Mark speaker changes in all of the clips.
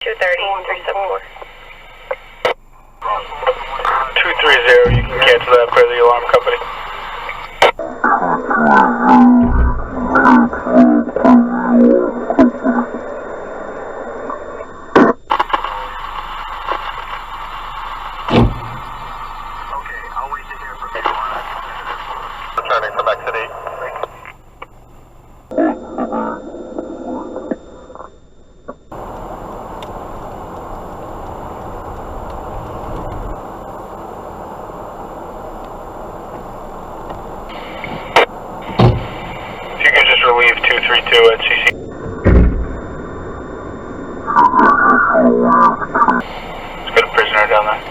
Speaker 1: 230, 374.
Speaker 2: 230, you can cancel that for the alarm company.
Speaker 3: Okay, I'll wait to hear from you. Returning from exit 8.
Speaker 2: Relieve 232 at CC. Let's get a prisoner down there.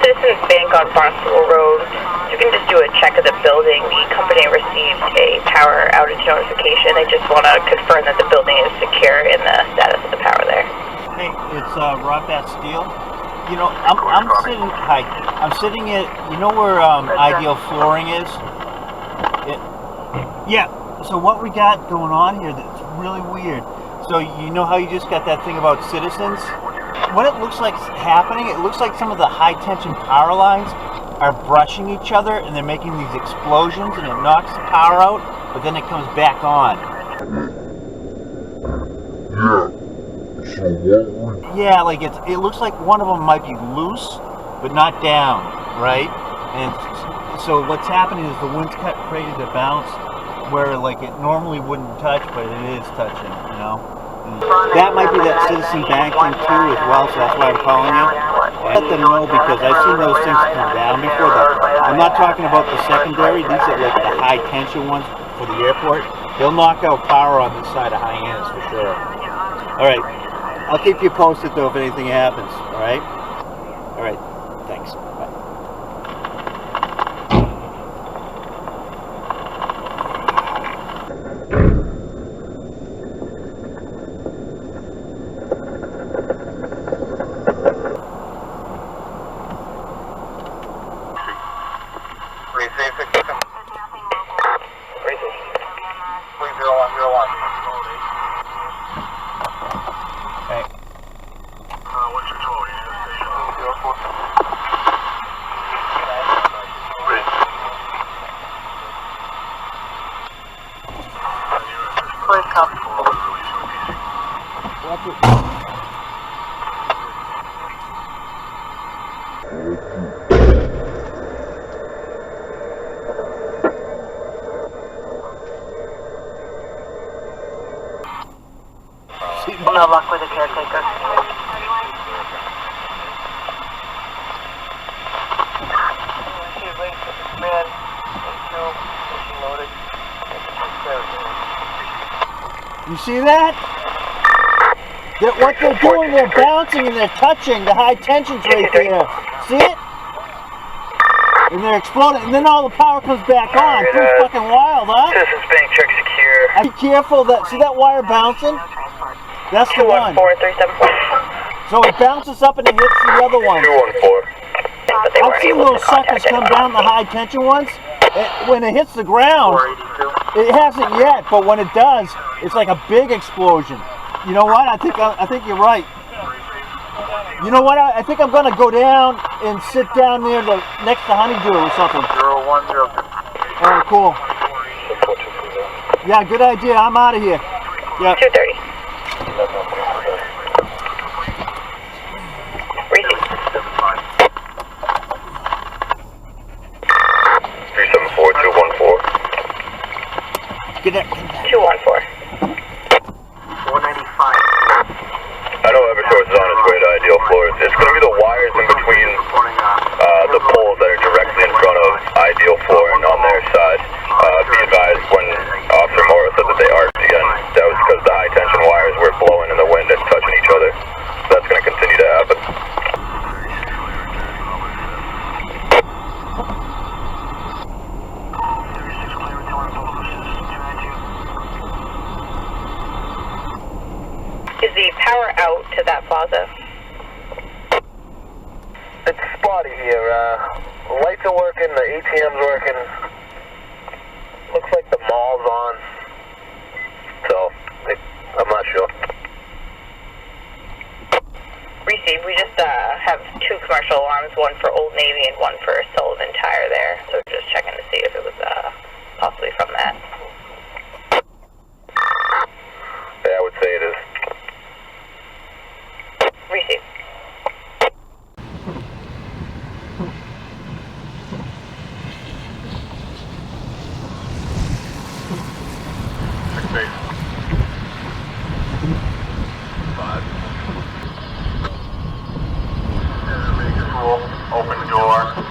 Speaker 1: Citizens Bank on Barnstable Road. You can just do a check of the building. The company received a power outage notification. I just want to confirm that the building is secure in the status of the power there.
Speaker 4: Hey, it's Rob Steel. You know, I'm sitting. Hi, I'm sitting at. You know where Ideal Flooring is? Yeah, so what we got going on here that's really weird. So you know how you just got that thing about citizens? What it looks like happening, it looks like some of the high tension power lines are brushing each other and they're making these explosions and it knocks the power out, but then it comes back on. Yeah, like it looks like one of them might be loose, but not down, right? And so what's happening is the wind's created a bounce where like it normally wouldn't touch, but it is touching, you know. And that might be that Citizen Bank thing too as well, so that's why I'm calling you. Let them know because I've seen those things come down before. I'm not talking about the secondary, these are like the high tension ones for the airport. They'll knock out power on this side of Hyannis for sure. Alright, I'll keep you posted though if anything happens, alright? Alright, thanks. Bye.
Speaker 3: What's your total?
Speaker 1: Please come. No luck with the caretaker.
Speaker 4: You see that? What they're doing, they're bouncing and they're touching. The high tension's right there. See it? And they're exploding, and then all the power comes back on. Pretty fucking wild, huh?
Speaker 2: Citizens Bank check secure.
Speaker 4: Be careful that, see that wire bouncing? That's the one.
Speaker 1: 214-374.
Speaker 4: So it bounces up and it hits the other one.
Speaker 2: 214.
Speaker 4: I've seen those suckers come down, the high tension ones. When it hits the ground, it hasn't yet, but when it does, it's like a big explosion. You know what? I think you're right. You know what? I think I'm gonna go down and sit down near the next to Honeydew or something.
Speaker 3: 010.
Speaker 4: Oh, cool. Yeah, good idea. I'm out of here. Yeah.
Speaker 1: 230. Receive.
Speaker 2: 374-214.
Speaker 4: Get that.
Speaker 1: 214.
Speaker 3: 495.
Speaker 2: I know Eversource is on its way to Ideal Floors. It's going to be the wires in between the poles that are directly in front of Ideal Floor and on their side. Be advised, when Officer Morris said that they arced again, that was because the high tension wires were blowing in the wind and touching each other. So that's going to continue to happen.
Speaker 1: Is the power out to that plaza?
Speaker 3: It's spotty here. Lights are working, the ATM's working. Looks like the mall's on. So, I'm not sure.
Speaker 1: received. We just have 2 commercial alarms, one for Old Navy and one for Sullivan Tire there. So just checking to see if it was possibly from that.
Speaker 2: Yeah, I would say it is.
Speaker 1: Received.
Speaker 3: Open the door.